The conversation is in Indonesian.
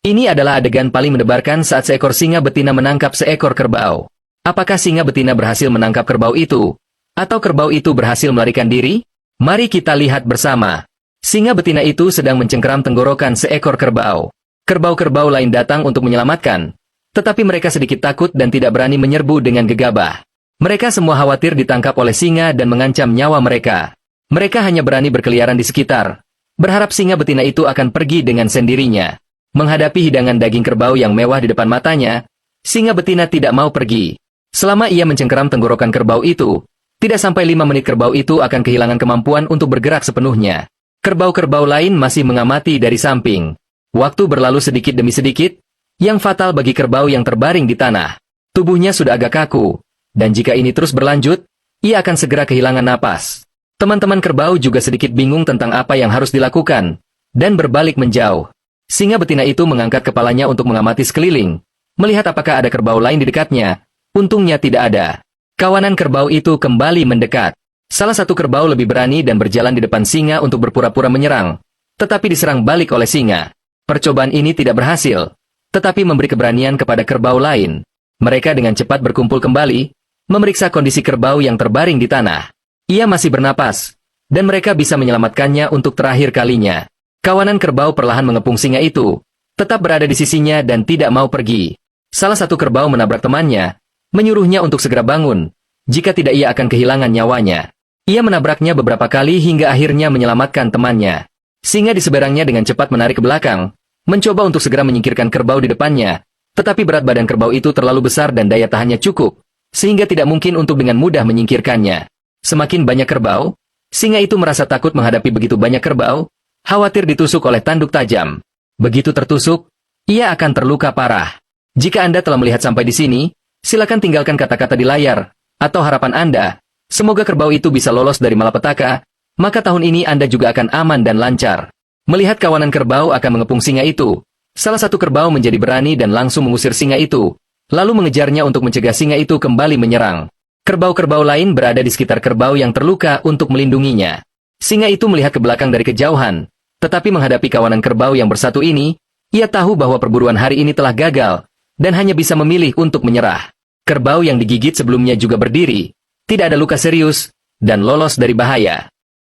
Ini adalah adegan paling mendebarkan saat seekor singa betina menangkap seekor kerbau. Apakah singa betina berhasil menangkap kerbau itu? Atau kerbau itu berhasil melarikan diri? Mari kita lihat bersama. Singa betina itu sedang mencengkeram tenggorokan seekor kerbau. Kerbau-kerbau lain datang untuk menyelamatkan. Tetapi mereka sedikit takut dan tidak berani menyerbu dengan gegabah. Mereka semua khawatir ditangkap oleh singa dan mengancam nyawa mereka. Mereka hanya berani berkeliaran di sekitar, berharap singa betina itu akan pergi dengan sendirinya. Menghadapi hidangan daging kerbau yang mewah di depan matanya, singa betina tidak mau pergi. Selama ia mencengkeram tenggorokan kerbau itu, tidak sampai 5 menit kerbau itu akan kehilangan kemampuan untuk bergerak sepenuhnya. Kerbau-kerbau lain masih mengamati dari samping. Waktu berlalu sedikit demi sedikit, yang fatal bagi kerbau yang terbaring di tanah. Tubuhnya sudah agak kaku, dan jika ini terus berlanjut, ia akan segera kehilangan napas. Teman-teman kerbau juga sedikit bingung tentang apa yang harus dilakukan, dan berbalik menjauh. Singa betina itu mengangkat kepalanya untuk mengamati sekeliling, melihat apakah ada kerbau lain di dekatnya. Untungnya tidak ada. Kawanan kerbau itu kembali mendekat. Salah satu kerbau lebih berani dan berjalan di depan singa untuk berpura-pura menyerang, tetapi diserang balik oleh singa. Percobaan ini tidak berhasil, tetapi memberi keberanian kepada kerbau lain. Mereka dengan cepat berkumpul kembali, memeriksa kondisi kerbau yang terbaring di tanah. Ia masih bernapas, dan mereka bisa menyelamatkannya untuk terakhir kalinya. Kawanan kerbau perlahan mengepung singa itu, tetap berada di sisinya dan tidak mau pergi. Salah satu kerbau menabrak temannya, menyuruhnya untuk segera bangun, jika tidak ia akan kehilangan nyawanya. Ia menabraknya beberapa kali hingga akhirnya menyelamatkan temannya. Singa di seberangnya dengan cepat menarik ke belakang, mencoba untuk segera menyingkirkan kerbau di depannya, tetapi berat badan kerbau itu terlalu besar dan daya tahannya cukup, sehingga tidak mungkin untuk dengan mudah menyingkirkannya. Semakin banyak kerbau, singa itu merasa takut menghadapi begitu banyak kerbau, khawatir ditusuk oleh tanduk tajam. Begitu tertusuk, ia akan terluka parah. Jika Anda telah melihat sampai di sini, silakan tinggalkan kata-kata di layar, atau harapan Anda. Semoga kerbau itu bisa lolos dari malapetaka, maka tahun ini Anda juga akan aman dan lancar. Melihat kawanan kerbau akan mengepung singa itu, salah satu kerbau menjadi berani dan langsung mengusir singa itu, lalu mengejarnya untuk mencegah singa itu kembali menyerang. Kerbau-kerbau lain berada di sekitar kerbau yang terluka untuk melindunginya. Singa itu melihat ke belakang dari kejauhan, tetapi menghadapi kawanan kerbau yang bersatu ini, ia tahu bahwa perburuan hari ini telah gagal, dan hanya bisa memilih untuk menyerah. Kerbau yang digigit sebelumnya juga berdiri, tidak ada luka serius, dan lolos dari bahaya.